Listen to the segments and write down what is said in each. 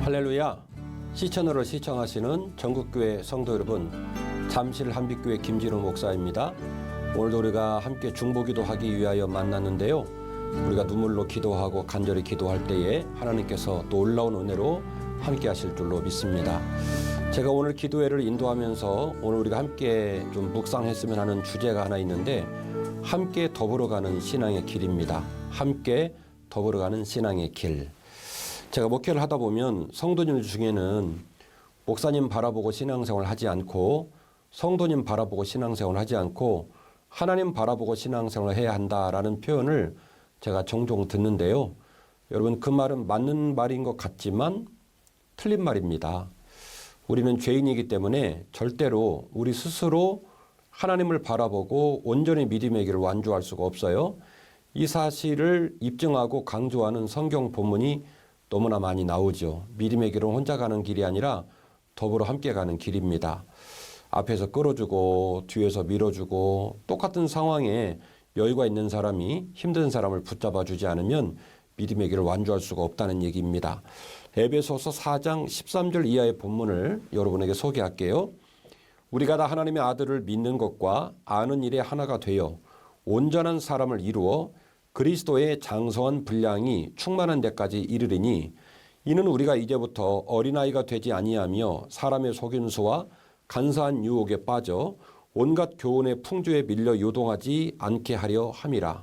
할렐루야. 시청으로 시청하시는 전국교회 성도 여러분, 잠실 한빛교회 김진호 목사입니다. 오늘도 우리가 함께 중보기도 하기 위하여 만났는데요, 우리가 눈물로 기도하고 간절히 기도할 때에 하나님께서 또 올라온 은혜로 함께 하실 줄로 믿습니다. 제가 오늘 기도회를 인도하면서 오늘 우리가 함께 좀 묵상했으면 하는 주제가 하나 있는데, 함께 더불어가는 신앙의 길입니다. 함께 더불어가는 신앙의 길. 제가 목회를 하다 보면 성도님 중에는 목사님 바라보고 신앙생활을 하지 않고, 성도님 바라보고 신앙생활을 하지 않고 하나님 바라보고 신앙생활을 해야 한다라는 표현을 제가 종종 듣는데요, 여러분, 그 말은 맞는 말인 것 같지만 틀린 말입니다. 우리는 죄인이기 때문에 절대로 우리 스스로 하나님을 바라보고 온전히 믿음의 길을 완주할 수가 없어요. 이 사실을 입증하고 강조하는 성경 본문이 너무나 많이 나오죠. 믿음의 길은 혼자 가는 길이 아니라 더불어 함께 가는 길입니다. 앞에서 끌어주고 뒤에서 밀어주고, 똑같은 상황에 여유가 있는 사람이 힘든 사람을 붙잡아 주지 않으면 믿음의 길을 완주할 수가 없다는 얘기입니다. 에베소서 4장 13절 이하의 본문을 여러분에게 소개할게요. 우리가 다 하나님의 아들을 믿는 것과 아는 일에 하나가 되어 온전한 사람을 이루어 그리스도의 장성한 분량이 충만한 데까지 이르리니, 이는 우리가 이제부터 어린아이가 되지 아니하며 사람의 속임수와 간사한 유혹에 빠져 온갖 교훈의 풍조에 밀려 요동하지 않게 하려 함이라.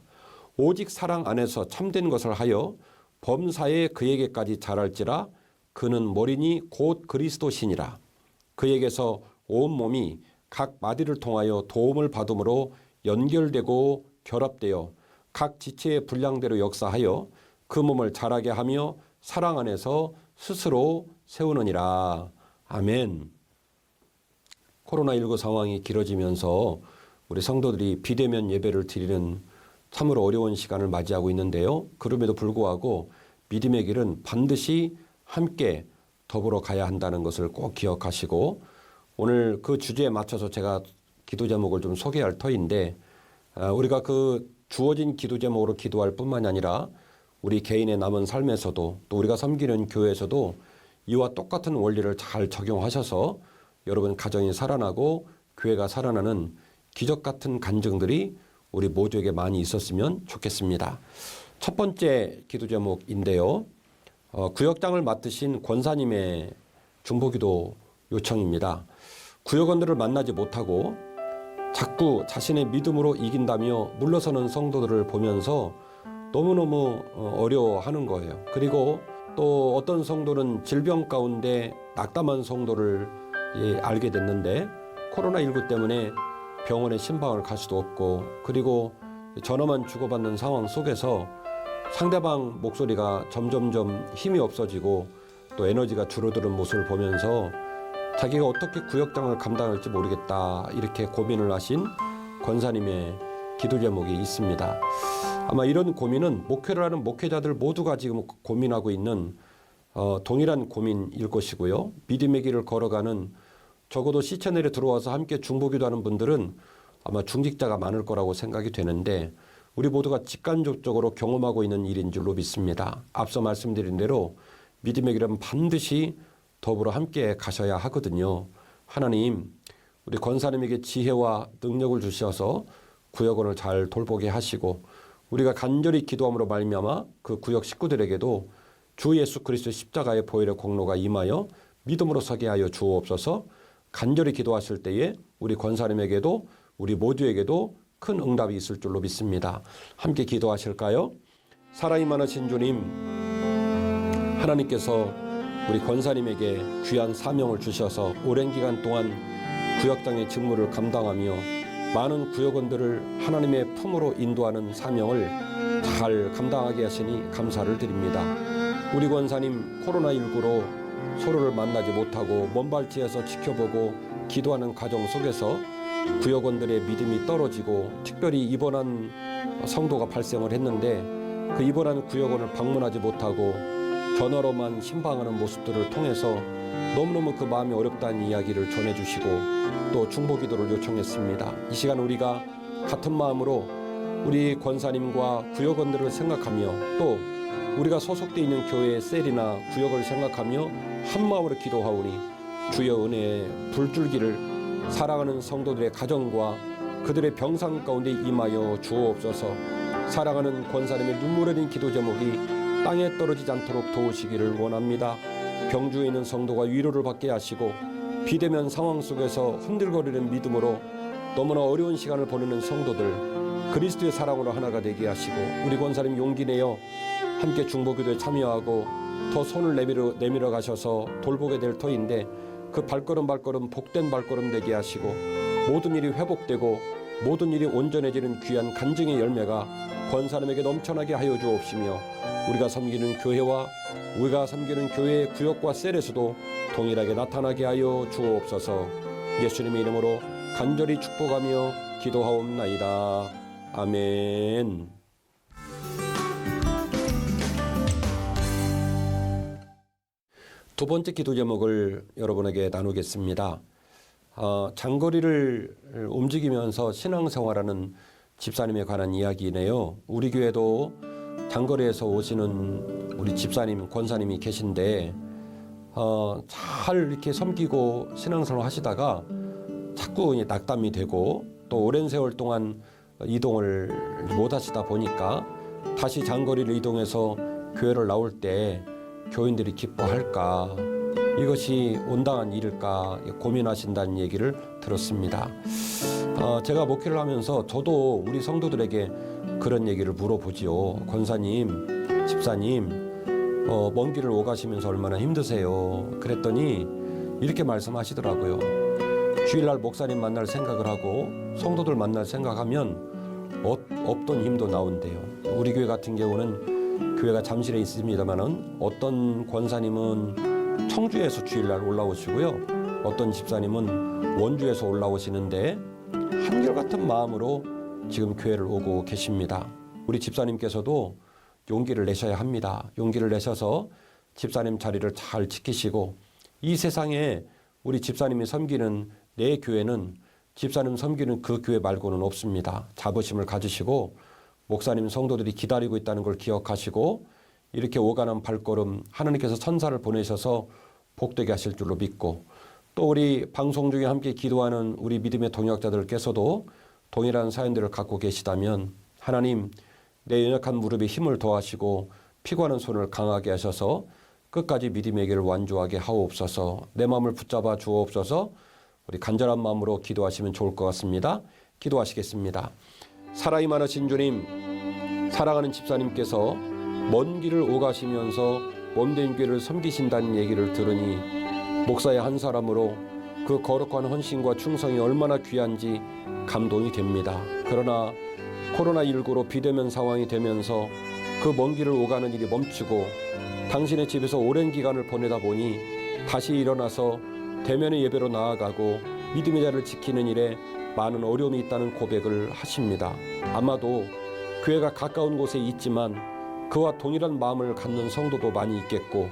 오직 사랑 안에서 참된 것을 하여 범사에 그에게까지 자랄지라. 그는 머리니 곧 그리스도시니라. 그에게서 온 몸이 각 마디를 통하여 도움을 받음으로 연결되고 결합되어 각 지체의 분량대로 역사하여 그 몸을 자라게 하며 사랑 안에서 스스로 세우느니라. 아멘. 코로나19 상황이 길어지면서 우리 성도들이 비대면 예배를 드리는 참으로 어려운 시간을 맞이하고 있는데요, 그럼에도 불구하고 믿음의 길은 반드시 함께 더불어 가야 한다는 것을 꼭 기억하시고, 오늘 그 주제에 맞춰서 제가 기도 제목을 좀 소개할 터인데, 우리가 그 주어진 기도 제목으로 기도할 뿐만이 아니라 우리 개인의 남은 삶에서도, 또 우리가 섬기는 교회에서도 이와 똑같은 원리를 잘 적용하셔서 여러분 가정이 살아나고 교회가 살아나는 기적 같은 간증들이 우리 모두에게 많이 있었으면 좋겠습니다. 첫 번째 기도 제목인데요, 구역장을 맡으신 권사님의 중보기도 요청입니다. 구역원들을 만나지 못하고 자꾸 자신의 믿음으로 이긴다며 물러서는 성도들을 보면서 너무너무 어려워하는 거예요. 그리고 또 어떤 성도는 질병 가운데 낙담한 성도를 알게 됐는데, 코로나19 때문에 병원에 신방을 갈 수도 없고, 그리고 전화만 주고받는 상황 속에서 상대방 목소리가 점점점 힘이 없어지고 또 에너지가 줄어드는 모습을 보면서 자기가 어떻게 구역장을 감당할지 모르겠다, 이렇게 고민을 하신 권사님의 기도 제목이 있습니다. 아마 이런 고민은 목회를 하는 목회자들 모두가 지금 고민하고 있는 동일한 고민일 것이고요. 믿음의 길을 걸어가는, 적어도 시체내에 들어와서 함께 중보기도하는 분들은 아마 중직자가 많을 거라고 생각이 되는데, 우리 모두가 직간접적으로 경험하고 있는 일인 줄로 믿습니다. 앞서 말씀드린 대로 믿음의 길은 반드시 더불어 함께 가셔야 하거든요. 하나님, 우리 권사님에게 지혜와 능력을 주셔서 구역원을 잘 돌보게 하시고, 우리가 간절히 기도함으로 말미암아 그 구역 식구들에게도 주 예수 그리스도의 십자가의 보혈의 공로가 임하여 믿음으로 서게 하여 주옵소서. 간절히 기도하실 때에 우리 권사님에게도 우리 모두에게도 큰 응답이 있을 줄로 믿습니다. 함께 기도하실까요? 사랑이 많으신 주님, 하나님께서 우리 권사님에게 귀한 사명을 주셔서 오랜 기간 동안 구역장의 직무를 감당하며 많은 구역원들을 하나님의 품으로 인도하는 사명을 잘 감당하게 하시니 감사를 드립니다. 우리 권사님, 코로나19로 서로를 만나지 못하고 먼발치에서 지켜보고 기도하는 과정 속에서 구역원들의 믿음이 떨어지고 특별히 입원한 성도가 발생을 했는데, 그 입원한 구역원을 방문하지 못하고 전화로만 신방하는 모습들을 통해서 너무너무 그 마음이 어렵다는 이야기를 전해주시고 또 중보기도를 요청했습니다. 이 시간 우리가 같은 마음으로 우리 권사님과 구역원들을 생각하며 또 우리가 소속되어 있는 교회의 셀이나 구역을 생각하며 한마음으로 기도하오니 주여 은혜의 불줄기를 사랑하는 성도들의 가정과 그들의 병상 가운데 임하여 주옵소서. 사랑하는 권사님의 눈물 흘린 기도 제목이 땅에 떨어지지 않도록 도우시기를 원합니다. 병주에 있는 성도가 위로를 받게 하시고 비대면 상황 속에서 흔들거리는 믿음으로 너무나 어려운 시간을 보내는 성도들 그리스도의 사랑으로 하나가 되게 하시고 우리 권사님 용기 내어 함께 중보기도에 참여하고 더 손을 내밀어 가셔서 돌보게 될 터인데 그 발걸음 복된 발걸음 되게 하시고 모든 일이 회복되고 모든 일이 온전해지는 귀한 간증의 열매가 권사님에게 넘쳐나게 하여 주옵시며 우리가 섬기는 교회와 우리가 섬기는 교회의 구역과 셀에서도 동일하게 나타나게 하여 주옵소서. 예수님의 이름으로 간절히 축복하며 기도하옵나이다. 아멘. 두 번째 기도 제목을 여러분에게 나누겠습니다. 장거리를 움직이면서 신앙생활하는 집사님에 관한 이야기네요. 우리 교회도 장거리에서 오시는 우리 집사님, 권사님이 계신데 잘 이렇게 섬기고 신앙생활 하시다가 자꾸 낙담이 되고 또 오랜 세월 동안 이동을 못 하시다 보니까 다시 장거리를 이동해서 교회를 나올 때 교인들이 기뻐할까, 이것이 온당한 일일까 고민하신다는 얘기를 들었습니다. 제가 목회를 하면서 저도 우리 성도들에게 그런 얘기를 물어보지요. 권사님, 집사님, 먼 길을 오가시면서 얼마나 힘드세요? 그랬더니 이렇게 말씀하시더라고요. 주일날 목사님 만날 생각을 하고 성도들 만날 생각하면 없던 힘도 나온대요. 우리 교회 같은 경우는 교회가 잠실에 있습니다만은 어떤 권사님은 청주에서 주일날 올라오시고요. 어떤 집사님은 원주에서 올라오시는데 한결같은 마음으로 지금 교회를 오고 계십니다. 우리 집사님께서도 용기를 내셔야 합니다. 용기를 내셔서 집사님 자리를 잘 지키시고 이 세상에 우리 집사님이 섬기는 내 교회는 집사님 섬기는 그 교회 말고는 없습니다. 자부심을 가지시고 목사님 성도들이 기다리고 있다는 걸 기억하시고 이렇게 오가는 발걸음 하나님께서 천사를 보내셔서 복되게 하실 줄로 믿고 또 우리 방송 중에 함께 기도하는 우리 믿음의 동역자들께서도 동일한 사연들을 갖고 계시다면 하나님 내 연약한 무릎에 힘을 더하시고 피곤한 손을 강하게 하셔서 끝까지 믿음의 길을 완주하게 하옵소서. 내 마음을 붙잡아 주옵소서. 우리 간절한 마음으로 기도하시면 좋을 것 같습니다. 기도하시겠습니다. 사랑이 많으신 주님, 사랑하는 집사님께서 먼 길을 오가시면서 몸된 교회를 섬기신다는 얘기를 들으니 목사의 한 사람으로 그 거룩한 헌신과 충성이 얼마나 귀한지 감동이 됩니다. 그러나 코로나19로 비대면 상황이 되면서 그 먼 길을 오가는 일이 멈추고 당신의 집에서 오랜 기간을 보내다 보니 다시 일어나서 대면의 예배로 나아가고 믿음의 자리를 지키는 일에 많은 어려움이 있다는 고백을 하십니다. 아마도 교회가 가까운 곳에 있지만 그와 동일한 마음을 갖는 성도도 많이 있겠고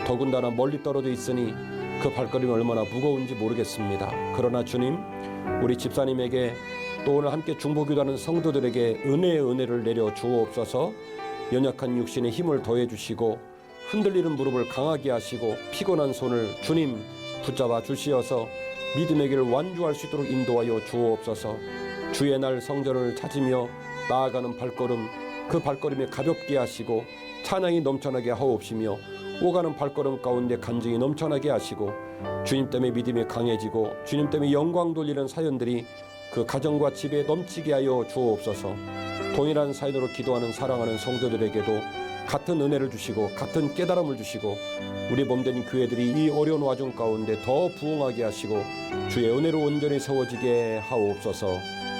더군다나 멀리 떨어져 있으니 그 발걸음이 얼마나 무거운지 모르겠습니다. 그러나 주님, 우리 집사님에게 또 오늘 함께 중보기도하는 성도들에게 은혜를 내려 주옵소서. 연약한 육신에 힘을 더해 주시고 흔들리는 무릎을 강하게 하시고 피곤한 손을 주님 붙잡아 주시어서 믿음의 길을 완주할 수 있도록 인도하여 주옵소서. 주의 날 성전을 찾으며 나아가는 발걸음, 그 발걸음에 가볍게 하시고 찬양이 넘쳐나게 하옵시며 오가는 발걸음 가운데 간증이 넘쳐나게 하시고 주님 때문에 믿음이 강해지고 주님 때문에 영광 돌리는 사연들이 그 가정과 집에 넘치게 하여 주옵소서. 동일한 사연으로 기도하는 사랑하는 성도들에게도 같은 은혜를 주시고 같은 깨달음을 주시고 우리 몸된 교회들이 이 어려운 와중 가운데 더 부흥하게 하시고 주의 은혜로 온전히 세워지게 하옵소서.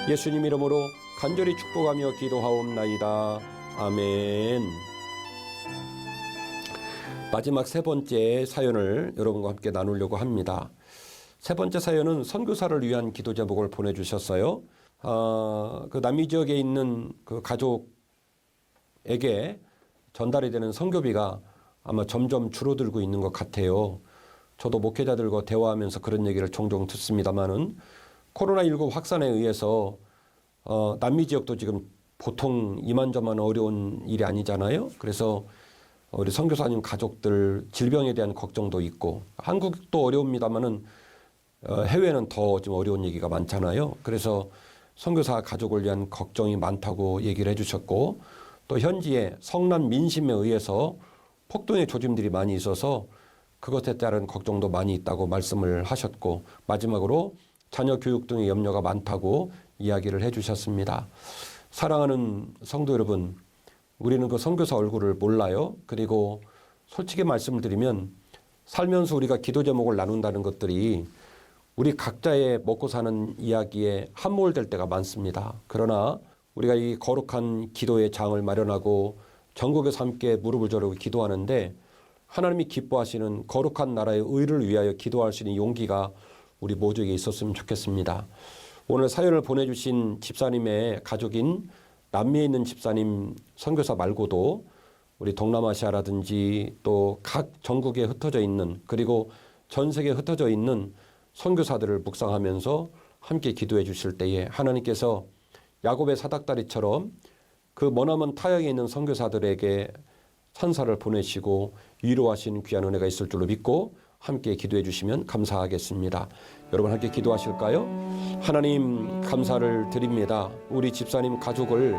예수님 이름으로 간절히 축복하며 기도하옵나이다. 아멘. 마지막 세 번째 사연을 여러분과 함께 나누려고 합니다. 세 번째 사연은 선교사를 위한 기도 제목을 보내주셨어요. 그 남미 지역에 있는 그 가족에게 전달이 되는 선교비가 아마 점점 줄어들고 있는 것 같아요. 저도 목회자들과 대화하면서 그런 얘기를 종종 듣습니다만은 코로나19 확산에 의해서 남미 지역도 지금 보통 이만저만 어려운 일이 아니잖아요. 그래서 우리 선교사님 가족들 질병에 대한 걱정도 있고 한국도 어려웁니다만은 해외는 더 좀 어려운 얘기가 많잖아요. 그래서 선교사 가족을 위한 걱정이 많다고 얘기를 해주셨고 또 현지에 성난 민심에 의해서 폭동의 조짐들이 많이 있어서 그것에 따른 걱정도 많이 있다고 말씀을 하셨고 마지막으로 자녀 교육 등의 염려가 많다고 이야기를 해주셨습니다. 사랑하는 성도 여러분, 우리는 그 선교사 얼굴을 몰라요. 그리고 솔직히 말씀을 드리면 살면서 우리가 기도 제목을 나눈다는 것들이 우리 각자의 먹고 사는 이야기에 함몰될 때가 많습니다. 그러나 우리가 이 거룩한 기도의 장을 마련하고 전국에서 함께 무릎을 저르고 기도하는데 하나님이 기뻐하시는 거룩한 나라의 의를 위하여 기도할 수 있는 용기가 우리 모두에게 있었으면 좋겠습니다. 오늘 사연을 보내주신 집사님의 가족인 남미에 있는 집사님 선교사 말고도 우리 동남아시아라든지 또 각 전국에 흩어져 있는 그리고 전 세계에 흩어져 있는 선교사들을 묵상하면서 함께 기도해 주실 때에 하나님께서 야곱의 사닥다리처럼 그 머나먼 타향에 있는 선교사들에게 천사를 보내시고 위로하시는 귀한 은혜가 있을 줄로 믿고 함께 기도해 주시면 감사하겠습니다. 여러분 함께 기도하실까요? 하나님 감사를 드립니다. 우리 집사님 가족을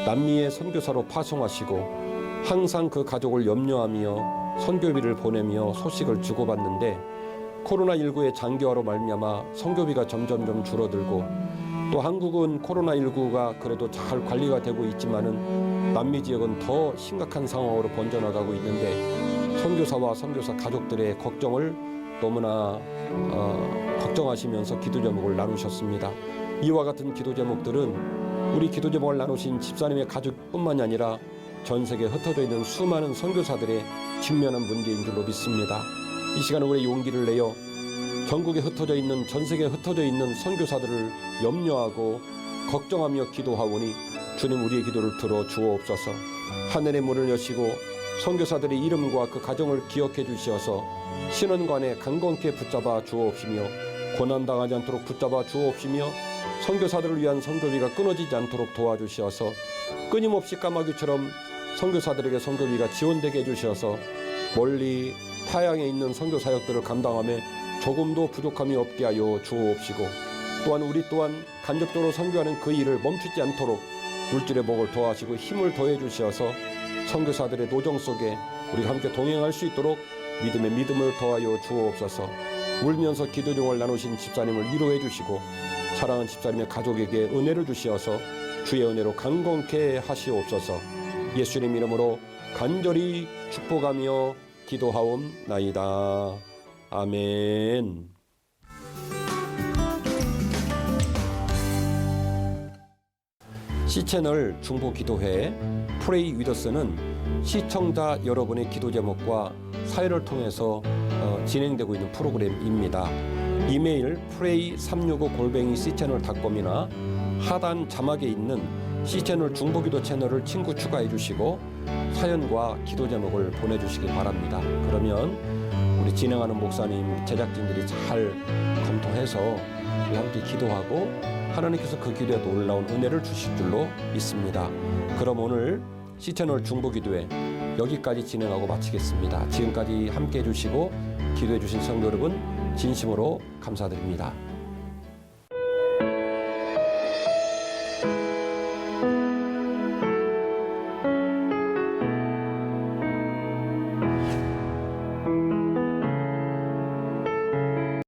남미의 선교사로 파송하시고 항상 그 가족을 염려하며 선교비를 보내며 소식을 주고받는데 코로나19의 장기화로 말미암아 선교비가 점점점 줄어들고 또 한국은 코로나19가 그래도 잘 관리가 되고 있지만은 남미 지역은 더 심각한 상황으로 번져나가고 있는데 선교사와 선교사 가족들의 걱정을 너무나 걱정하시면서 기도 제목을 나누셨습니다. 이와 같은 기도 제목들은 우리 기도 제목을 나누신 집사님의 가족뿐만이 아니라 전 세계에 흩어져 있는 수많은 선교사들의 직면한 문제인 줄로 믿습니다. 이 시간에 우리 용기를 내어 전국에 흩어져 있는 전 세계에 흩어져 있는 선교사들을 염려하고 걱정하며 기도하오니 주님 우리의 기도를 들어 주옵소서. 하늘의 문을 여시고 선교사들의 이름과 그 가정을 기억해 주시어서 신원관에 강건케 붙잡아 주옵시며 고난당하지 않도록 붙잡아 주옵시며 선교사들을 위한 선교비가 끊어지지 않도록 도와주시어서 끊임없이 까마귀처럼 선교사들에게 선교비가 지원되게 해주셔서 멀리 타향에 있는 선교 사역들을 감당하며 조금도 부족함이 없게 하여 주옵시고 또한 우리 또한 간접적으로 선교하는 그 일을 멈추지 않도록 물질의 복을 더하시고 힘을 더해 주셔서 선교사들의 노정 속에 우리가 함께 동행할 수 있도록 믿음의 믿음을 더하여 주옵소서. 울면서 기도 제목을 나누신 집사님을 위로해 주시고 사랑하는 집사님의 가족에게 은혜를 주시어서 주의 은혜로 강건케 하시옵소서. 예수님 이름으로 간절히 축복하며 기도하옵나이다. 아멘. C채널 중보기도회 프레이 위더스는 시청자 여러분의 기도 제목과 사연을 통해서 진행되고 있는 프로그램입니다. 이메일 pray365@cchannel.com이나 하단 자막에 있는 C채널 중보기도 채널을 친구 추가해 주시고 사연과 기도 제목을 보내주시기 바랍니다. 그러면 우리 진행하는 목사님, 제작진들이 잘 검토해서 우리 함께 기도하고 하나님께서 그 기도에 놀라운 은혜를 주실 줄로 믿습니다. 그럼 오늘 C채널 중보기도회 여기까지 진행하고 마치겠습니다. 지금까지 함께 해주시고 기도해 주신 성도 여러분 진심으로 감사드립니다.